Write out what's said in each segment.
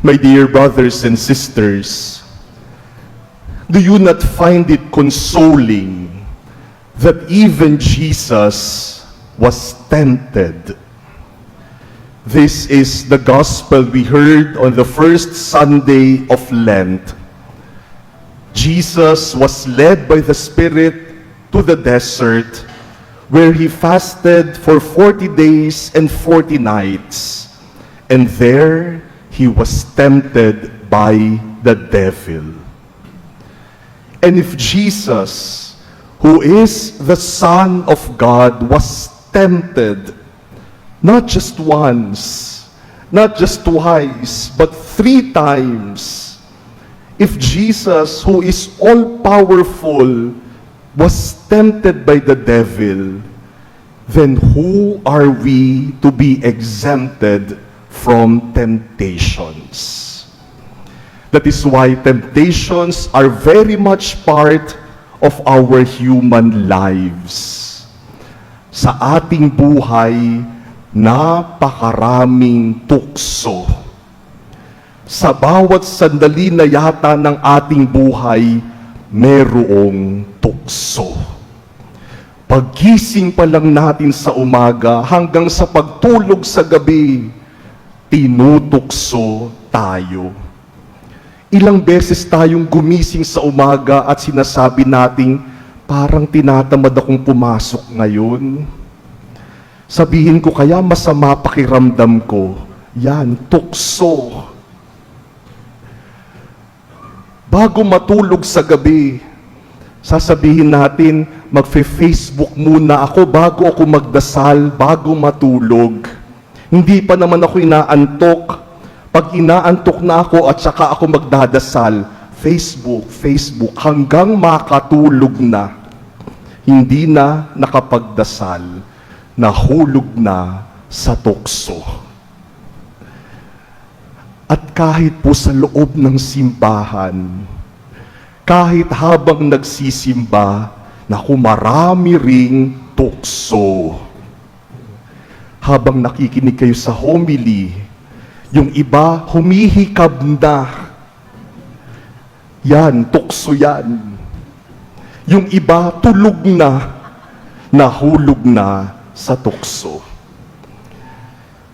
My dear brothers and sisters, do you not find it consoling that even Jesus was tempted? This is the gospel we heard on the first Sunday of Lent. Jesus was led by the Spirit to the desert, where he fasted for 40 days and 40 nights, and there he was tempted by the devil. And if Jesus, who is the Son of God, was tempted, not just once, not just twice, but 3 times, if Jesus, who is all-powerful, was tempted by the devil, then who are we to be exempted from temptations? That is why temptations are very much part of our human lives. Sa ating buhay, napakaraming tukso. Sa bawat sandali na yata ng ating buhay, merong tukso. Paggising pa lang natin sa umaga hanggang sa pagtulog sa gabi, tinutukso tayo. Ilang beses tayong gumising sa umaga at sinasabi nating, parang tinatamad akong pumasok ngayon. Sabihin ko kaya masama pakiramdam ko. Yan, tukso. Bago matulog sa gabi, sasabihin natin, magfe-Facebook muna ako bago ako magdasal, bago matulog. Hindi pa naman ako inaantok. Pag inaantok na ako at saka ako magdadasal, Facebook, hanggang makatulog na. Hindi na nakapagdasal, nahulog na sa tukso. At kahit po sa loob ng simbahan, kahit habang nagsisimba, naku, marami ring tukso. Habang nakikinig kayo sa homily, yung iba humihikab na. Yan, tukso yan. Yung iba tulog na, nahulog na sa tukso.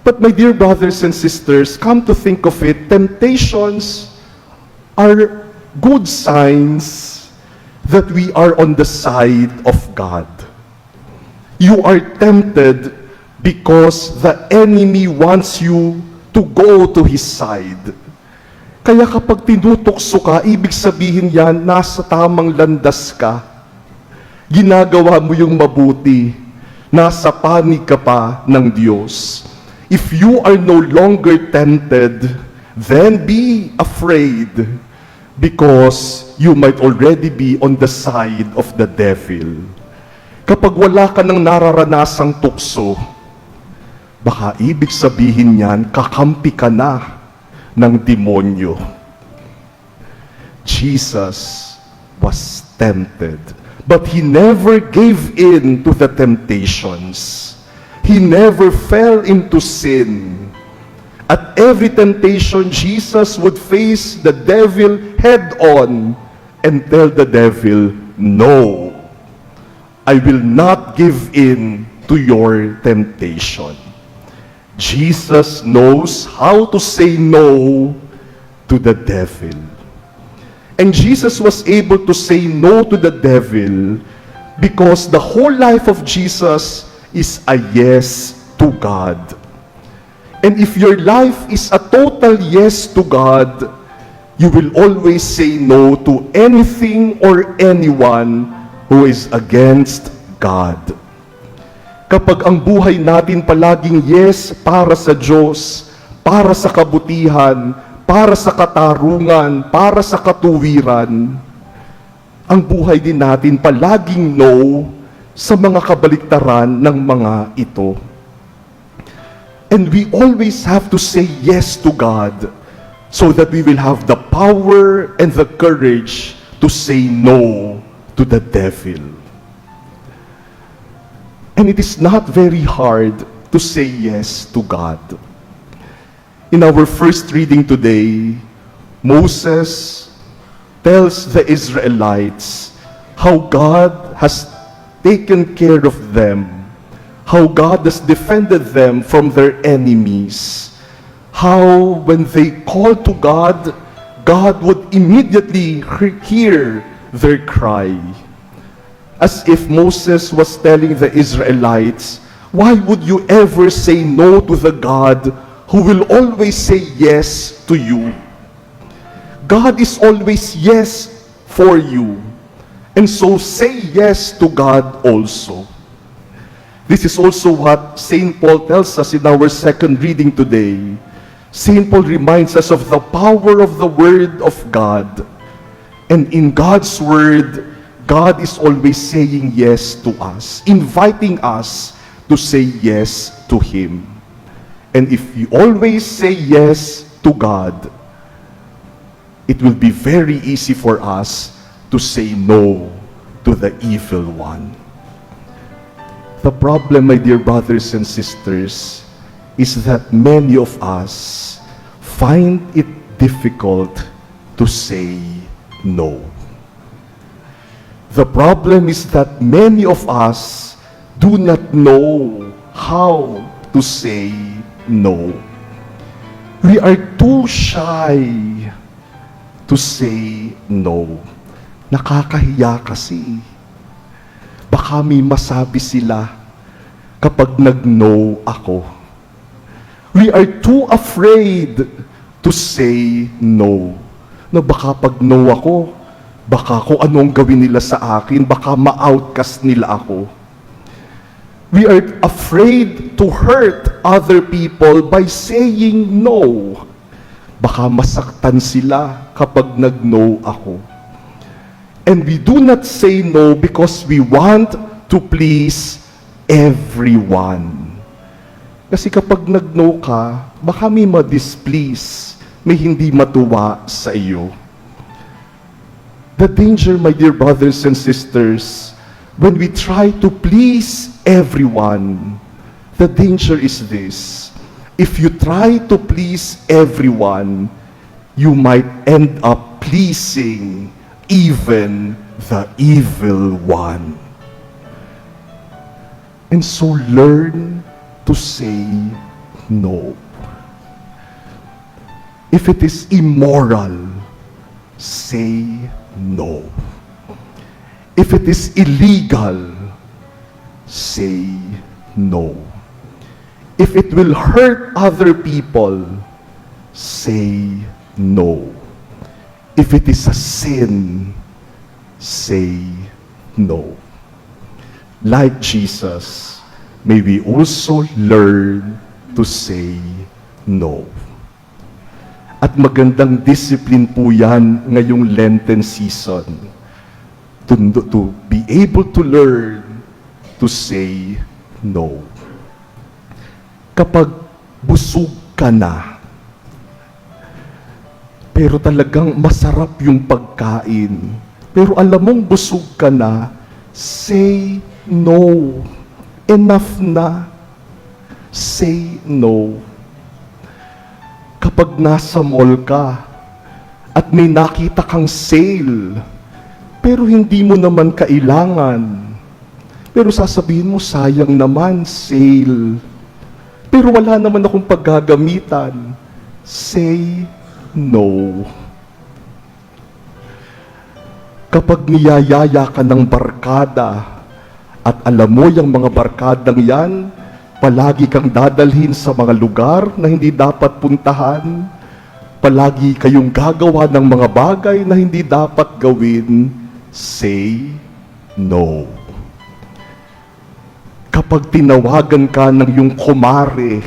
But my dear brothers and sisters, come to think of it, temptations are good signs that we are on the side of God. You are tempted because the enemy wants you to go to his side. Kaya kapag tinutokso ka, ibig sabihin yan, nasa tamang landas ka. Ginagawa mo yung mabuti. Nasa panig ka pa ng Diyos. If you are no longer tempted, then be afraid, because you might already be on the side of the devil. Kapag wala ka ng nararanasang tukso, baka ibig sabihin niyan, kakampi ka na ng demonyo. Jesus was tempted, but he never gave in to the temptations. He never fell into sin. At every temptation, Jesus would face the devil head-on and tell the devil, "No, I will not give in to your temptation." Jesus knows how to say no to the devil. And Jesus was able to say no to the devil because the whole life of Jesus is a yes to God. And if your life is a total yes to God, you will always say no to anything or anyone who is against God. Kapag ang buhay natin palaging yes para sa Diyos, para sa kabutihan, para sa katarungan, para sa katuwiran, ang buhay din natin palaging no sa mga kabaliktaran ng mga ito. And we always have to say yes to God so that we will have the power and the courage to say no to the devil. And it is not very hard to say yes to God. In our first reading today, Moses tells the Israelites how God has taken care of them, how God has defended them from their enemies, how when they called to God, God would immediately hear their cry. As if Moses was telling the Israelites, why would you ever say no to the God who will always say yes to you? God is always yes for you. And so say yes to God also. This is also what St. Paul tells us in our second reading today. St. Paul reminds us of the power of the Word of God. And in God's Word, God is always saying yes to us, inviting us to say yes to Him. And if we always say yes to God, it will be very easy for us to say no to the evil one. The problem, my dear brothers and sisters, is that many of us find it difficult to say no. The problem is that many of us do not know how to say no. We are too shy to say no. Nakakahiya kasi. Baka may masabi sila kapag nag-no ako. We are too afraid to say no. Na baka pag no ako, baka kung anong gawin nila sa akin, baka ma-outcast nila ako. We are afraid to hurt other people by saying no. Baka masaktan sila kapag nag-no ako. And we do not say no because we want to please everyone. Kasi kapag nag-no ka, baka may ma-displease, may hindi matuwa sa iyo. The danger, my dear brothers and sisters, when we try to please everyone, the danger is this. If you try to please everyone, you might end up pleasing even the evil one. And so learn to say no. If it is immoral, say no. If it is illegal, say no. If it will hurt other people, say no. If it is a sin, say no. Like Jesus, may we also learn to say no. At magandang discipline po yan ngayong Lenten season. To be able to learn to say no. Kapag busog ka na, pero talagang masarap yung pagkain, pero alam mong busog ka na, say no. Enough na. Say no. Kapag nasa mall ka at may nakita kang sale, pero hindi mo naman kailangan, pero sasabihin mo, sayang naman, sale. Pero wala naman akong paggagamitan. Say no. Kapag niyayaya ka ng barkada, at alam mo yung mga barkadang yan, palagi kang dadalhin sa mga lugar na hindi dapat puntahan, palagi kayong gagawa ng mga bagay na hindi dapat gawin, say no. Kapag tinawagan ka ng yung kumare,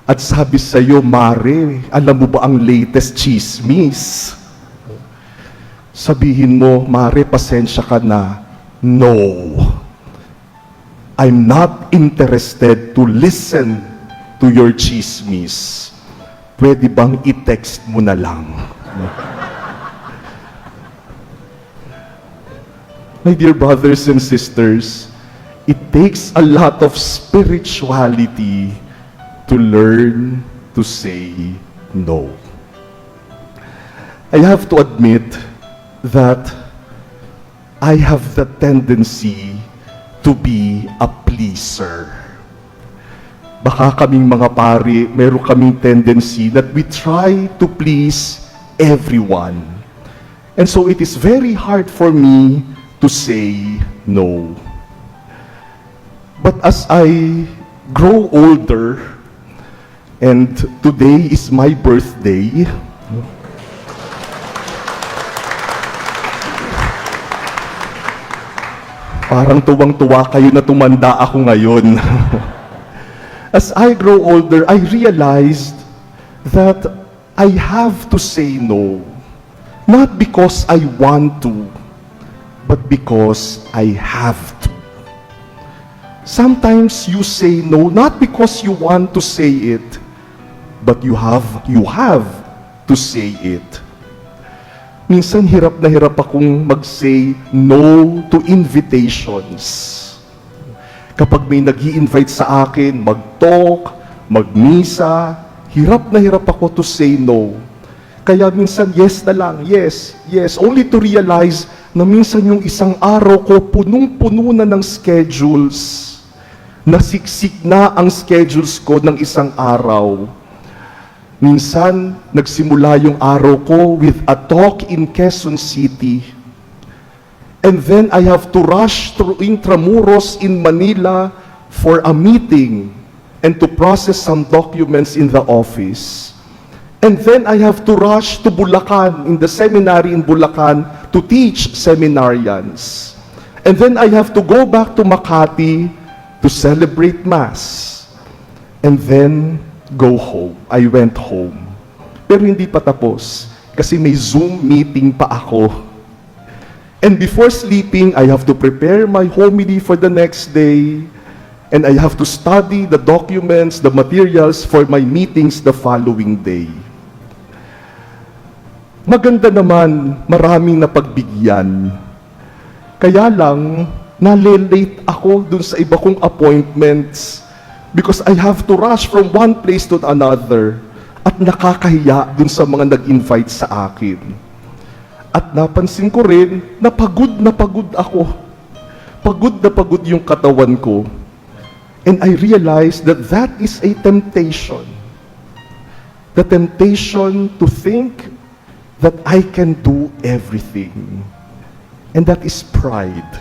at sabi sa iyo, Mare, alam mo ba ang latest chismis? Sabihin mo, Mare, pasensya ka na. No. I'm not interested to listen to your chismis. Pwede bang i-text mo na lang? My dear brothers and sisters, it takes a lot of spirituality to learn to say no. I have to admit that I have the tendency to be a pleaser. Baka kaming mga pari, meron kaming tendency that we try to please everyone. And so it is very hard for me to say no. But as I grow older, and today is my birthday, parang tuwang-tuwa kayo na tumanda ako ngayon. As I grow older, I realized that I have to say no. Not because I want to, but because I have to. Sometimes you say no, not because you want to say it, but you have to say it. Minsan hirap na hirap akong mag-say no to invitations. Kapag may nag-i-invite sa akin, mag-talk, mag-misa, hirap na hirap ako to say no. Kaya minsan yes na lang, yes, only to realize na minsan yung isang araw ko punong-puno na ng schedules. Nasiksik na ang schedules ko ng isang araw. Minsan, nagsimula yung araw ko with a talk in Quezon City. And then I have to rush through Intramuros in Manila for a meeting and to process some documents in the office. And then I have to rush to Bulacan, in the seminary in Bulacan, to teach seminarians. And then I have to go back to Makati to celebrate Mass. And then go home. I went home. Pero hindi pa tapos, kasi may Zoom meeting pa ako. And before sleeping, I have to prepare my homily for the next day. And I have to study the documents, the materials for my meetings the following day. Maganda naman, maraming napagbigyan. Kaya lang, nalilate ako dun sa iba kong appointments because I have to rush from one place to another at nakakahiya dun sa mga nag-invite sa akin. At napansin ko rin na pagod ako. Pagod na pagod yung katawan ko. And I realized that that is a temptation. The temptation to think that I can do everything. And that is pride.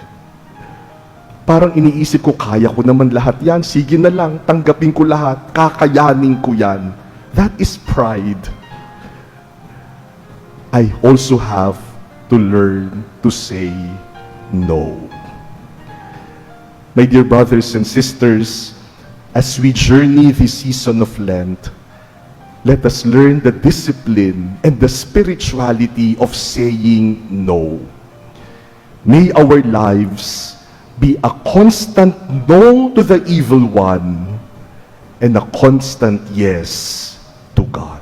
Parang iniisip ko, kaya ko naman lahat yan. Sige na lang, tanggapin ko lahat. Kakayanin ko yan. That is pride. I also have to learn to say no. My dear brothers and sisters, as we journey this season of Lent, let us learn the discipline and the spirituality of saying no. May our lives be a constant no to the evil one and a constant yes to God.